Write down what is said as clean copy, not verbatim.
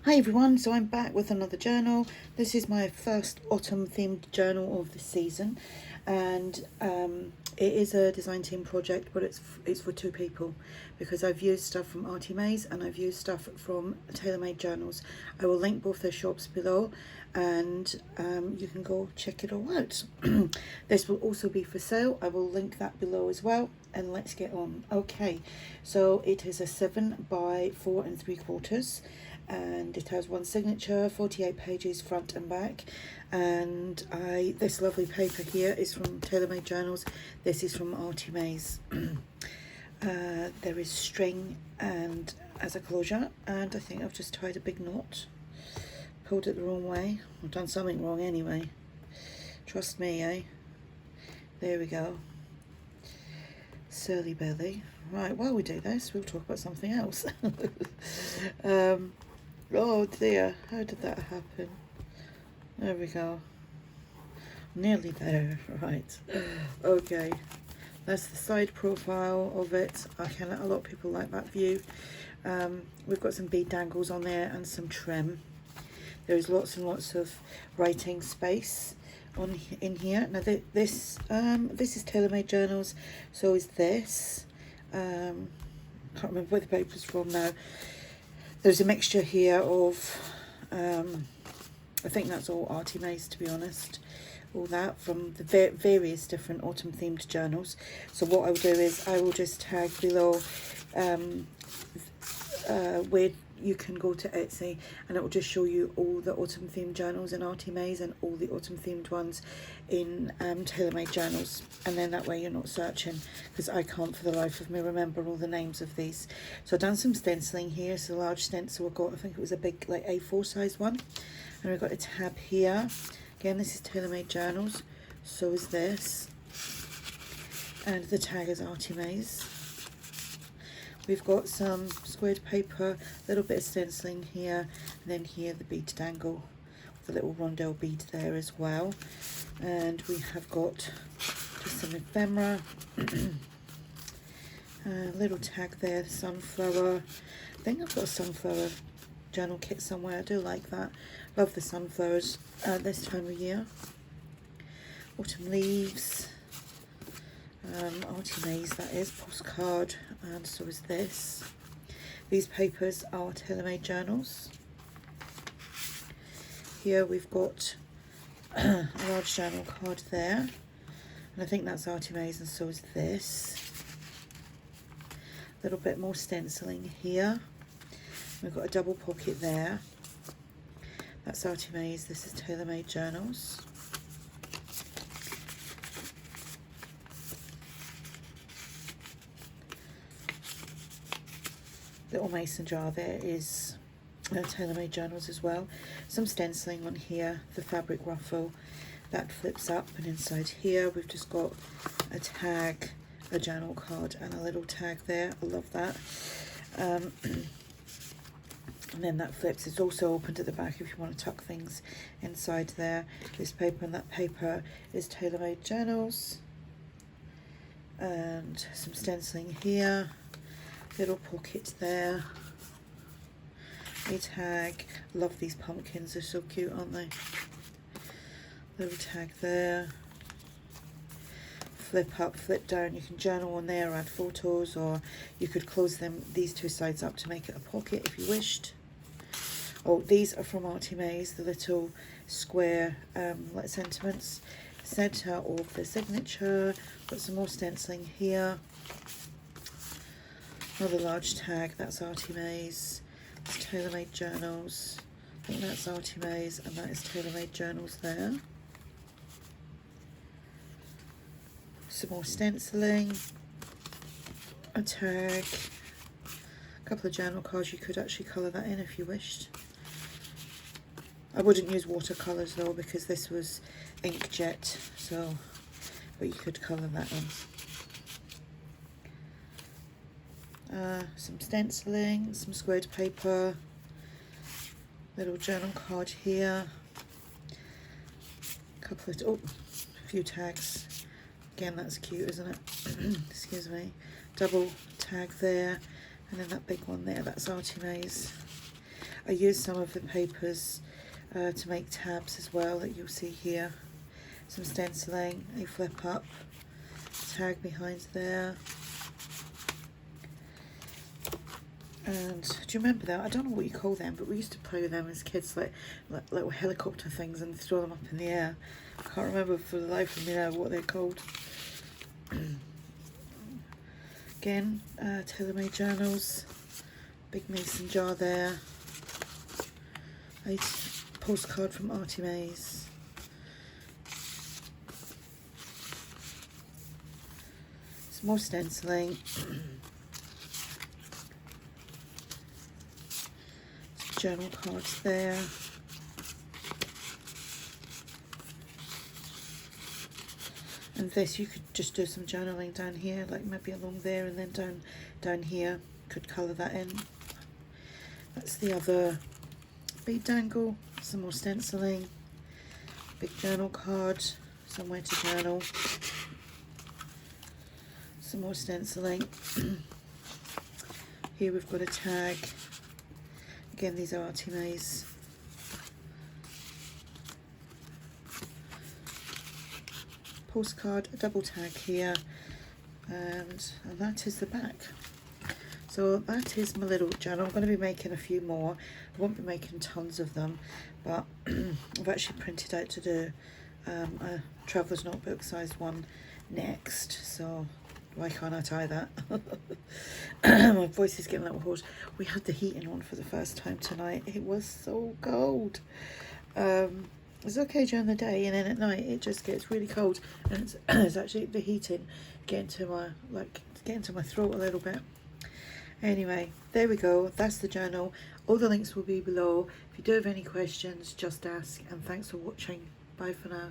Hi everyone, so I'm back with another journal. This is my first autumn themed journal of the season, and it is a design team project, but it's for two people because I've used stuff from Artymaze and I've used stuff from TaylorMadeJournals. I will link both their shops below, and you can go check it all out. This will also be for sale. I will link that below as well, and let's get on. Okay, so it is a 7 by 4 3/4, and it has one signature, 48 pages front and back, and this lovely paper here is from TaylorMadeJournals. This is from Artymaze. There is string and as a closure, and I think I've just tied a big knot, pulled it the wrong way. I've done something wrong anyway, trust me, eh? There we go. Surly belly. Right, while we do this, we'll talk about something else. Oh dear, how did that happen? There we go. Nearly there, right. Okay, that's the side profile of it. A lot of people like that view. We've got some bead dangles on there and some trim. There is lots and lots of writing space in here. Now this is TaylorMadeJournals, so is this. Can't remember where the paper's from now. There's a mixture here of, I think that's all Artymaze, to be honest, all that from the various different autumn themed journals. So what I will do is I will just tag below where you can go to Etsy, and it will just show you all the autumn themed journals in Artymaze and all the autumn themed ones in TaylorMadeJournals, and then that way you're not searching, because I can't for the life of me remember all the names of these. So I've done some stenciling here. It's a large stencil. I got, I think it was a big like A4 size one, and we've got a tab here. Again, this is TaylorMadeJournals, so is this, and the tag is Artymaze. We've got some squared paper, a little bit of stenciling here, and then here the bead dangle with a little rondelle bead there as well. And we have got just some ephemera, a little tag there, the sunflower. I think I've got a sunflower journal kit somewhere. I do like that. Love the sunflowers this time of year. Autumn leaves. Artymaze, that is, postcard, and so is this. These papers are TaylorMadeJournals. Here we've got a large journal card there, and I think that's Artymaze, and so is this. A little bit more stenciling here. We've got a double pocket there. That's Artymaze, this is TaylorMadeJournals. Little mason jar there is TaylorMadeJournals as well. Some stenciling on here, the fabric ruffle that flips up, and inside here we've just got a tag, a journal card, and a little tag there. I love that. And then that flips. It's also opened at the back if you want to tuck things inside there. This paper and that paper is TaylorMadeJournals. And some stenciling here. Little pocket there, a tag. Love these pumpkins, they're so cute, aren't they? Little tag there. Flip up, flip down. You can journal on there, add photos, or you could close these two sides up to make it a pocket if you wished. Oh, these are from Artymaze, the little square like sentiments. Centre of the signature. Got some more stenciling here. Another large tag, that's Artymaze. It's TaylorMadeJournals. I think that's Artymaze, and that is TaylorMadeJournals there. Some more stenciling. A tag. A couple of journal cards. You could actually colour that in if you wished. I wouldn't use watercolours though, because this was inkjet, so, but you could colour that in. Some stenciling, some squared paper, little journal card here, a few tags. Again, that's cute, isn't it? Excuse me. Double tag there, and then that big one there, that's Artymaze. I used some of the papers to make tabs as well, that you'll see here. Some stenciling, a flip up, tag behind there. And do you remember that? I don't know what you call them, but we used to play with them as kids, like little helicopter things, and throw them up in the air. I can't remember for the life of me now what they're called. Again, TaylorMadeJournals, big mason jar there. A postcard from Artymaze. Some more stenciling. Some journal cards there. And this, you could just do some journaling down here, like maybe along there, and then down here. Could colour that in. That's the other bead dangle. Some more stenciling. Big journal card, somewhere to journal. Some more stenciling. Here we've got a tag. Again, these are Artymaze. Postcard, a double tag here, and that is the back. So that is my little journal. I'm going to be making a few more. I won't be making tons of them, but I've actually printed out to do a traveller's notebook sized one next, so why can't I tie that? My voice is getting a little hoarse. We had the heating on for the first time tonight. It was so cold. It's okay during the day, and then at night it just gets really cold, and it's actually the heating getting to my throat a little bit. Anyway, there we go. That's the journal. All the links will be below. If you do have any questions, just ask, and thanks for watching. Bye for now.